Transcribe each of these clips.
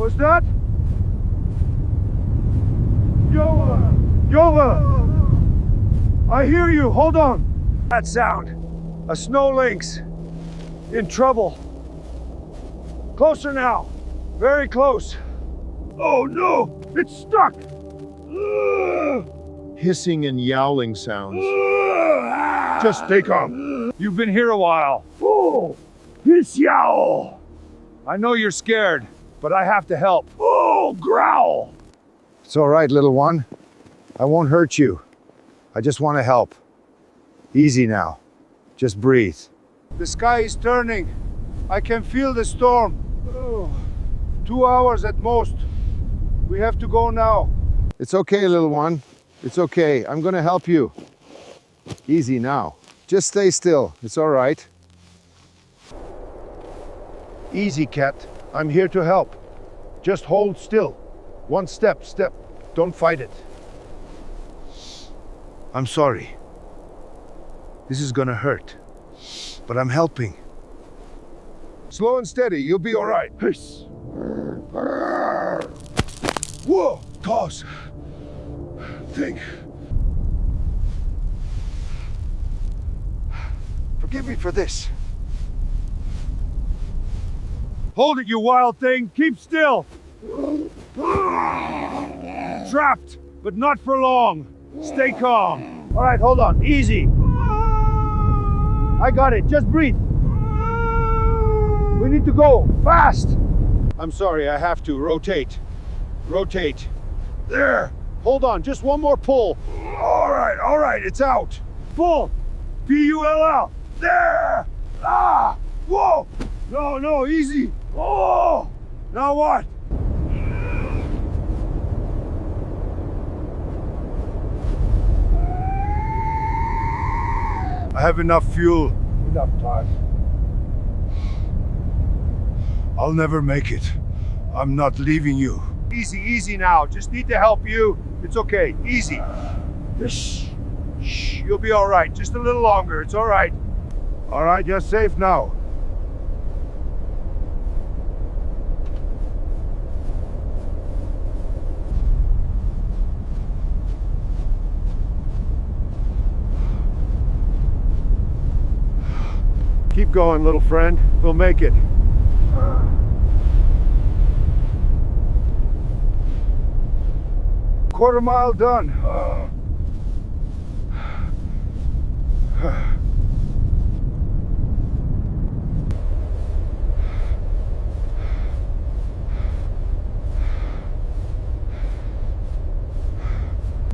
Was that? Yola! Yola! I hear you, hold on. That sound. A snow lynx. In trouble. Closer now. Very close. Oh no! It's stuck! Hissing and yowling sounds. Just stay calm. You've been here a while. Oh! Hiss yowl! I know you're scared, but I have to help. Oh, growl! It's all right, little one. I won't hurt you. I just want to help. Easy now. Just breathe. The sky is turning. I can feel the storm. Oh, 2 hours at most. We have to go now. It's okay, little one. It's okay. I'm gonna help you. Easy now. Just stay still. It's all right. Easy, cat. I'm here to help. Just hold still. One step. Don't fight it. I'm sorry. This is gonna hurt. But I'm helping. Slow and steady. You'll be all right. Peace. Whoa! Pause. Think. Forgive me for this. Hold it, you wild thing! Keep still! Trapped, but not for long. Stay calm. All right, hold on. Easy. I got it. Just breathe. We need to go. Fast! I'm sorry, I have to. Rotate. Rotate. There! Hold on, just one more pull. All right, it's out. Pull! P-U-L-L. There! Ah! Whoa! No, easy. Oh! Now what? I have enough fuel. Enough time. I'll never make it. I'm not leaving you. Easy now. Just need to help you. It's okay. Easy. Shh. You'll be all right. Just a little longer. It's all right. All right, you're safe now. Keep going, little friend. We'll make it. Quarter mile done.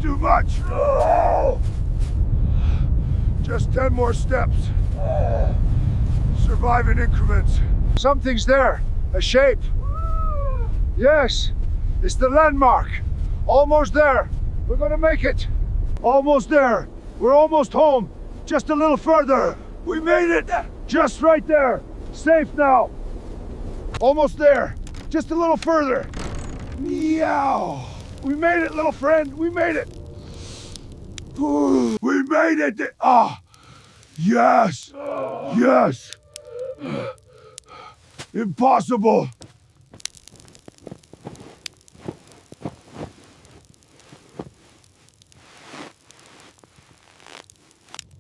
Too much. Just 10 more steps. Survive in increments. Something's there. A shape. Yes. It's the landmark. Almost there. We're gonna make it. Almost there. We're almost home. Just a little further. We made it. Just right there. Safe now. Almost there. Just a little further. Meow. We made it, little friend. We made it. Ooh, we made it. Ah. Yes. Yes. Impossible.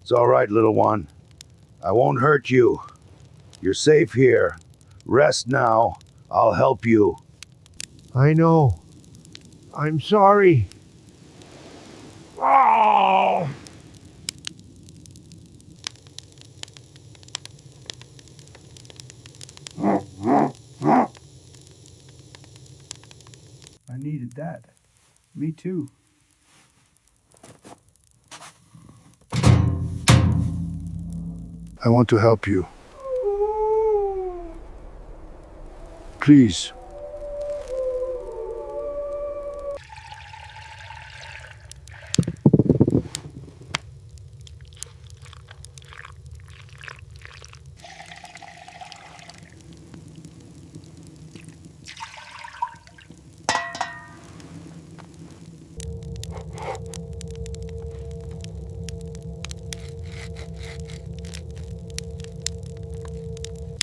It's all right, little one. I won't hurt you. You're safe here. Rest now. I'll help you. I know. I'm sorry. Oh! I needed that. Me too. I want to help you. Please.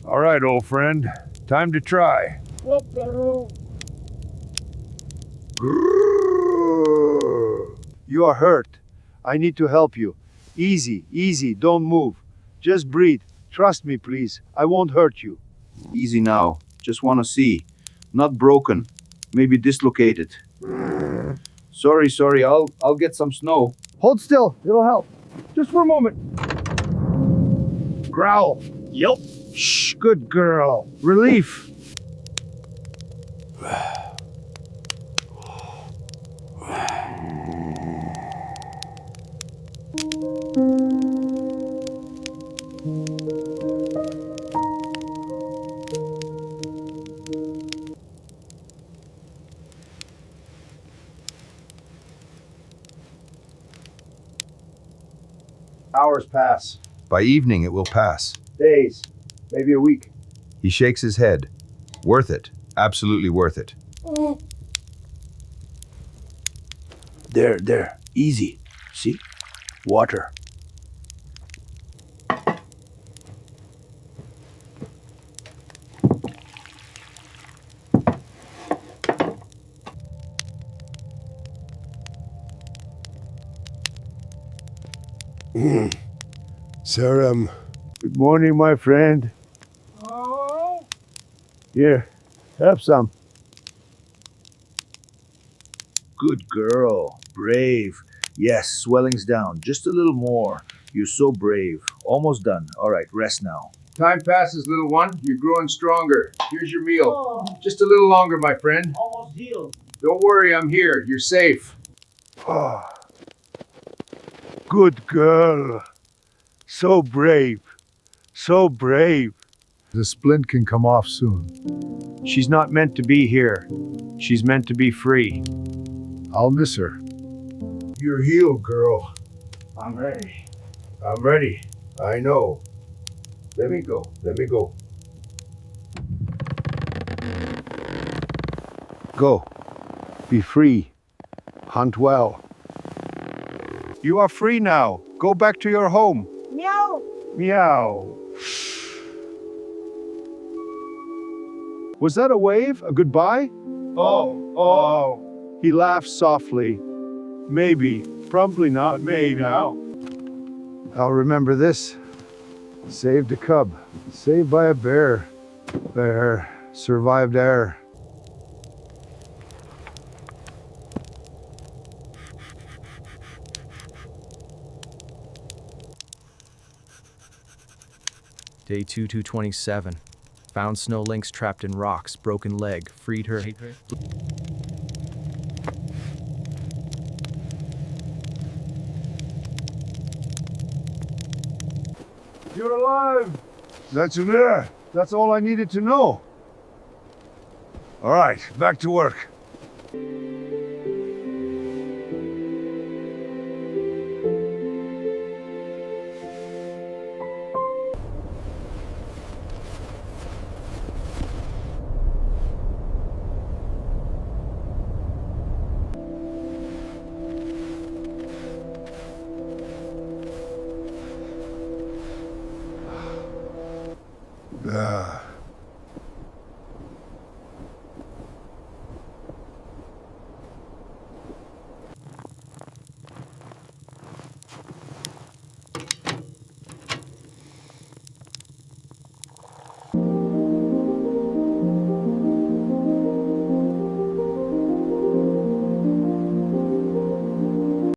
All right, old friend. Time to try. You are hurt. I need to help you. Easy, easy, don't move. Just breathe. Trust me, please. I won't hurt you. Easy now. Just want to see. Not broken. Maybe dislocated. Sorry. I'll get some snow. Hold still. It'll help. Just for a moment. Growl. Yep. Shh, good girl. Relief. Hours pass. By evening, it will pass. Days. Maybe a week. He shakes his head. Worth it. Absolutely worth it. There. Easy. See? Water. Sir, good morning, my friend. Oh. Here, have some. Good girl. Brave. Yes, swelling's down. Just a little more. You're so brave. Almost done. All right, rest now. Time passes, little one. You're growing stronger. Here's your meal. Just a little longer, my friend. Almost healed. Don't worry, I'm here. You're safe. Ah. Good girl. So brave. So brave. The splint can come off soon. She's not meant to be here. She's meant to be free. I'll miss her. You're healed, girl. I'm ready. I'm ready. I know. Let me go. Let me go. Go. Be free. Hunt well. You are free now. Go back to your home. Meow. Meow. Was that a wave? A goodbye? Oh. He laughed softly. Maybe. Probably not. Maybe now. I'll remember this. Saved a cub. Saved by a bear. Bear. Survived air. Day 2227. Found snow lynx trapped in rocks, broken leg, freed her. You're alive! That's there. That's all I needed to know. All right, back to work.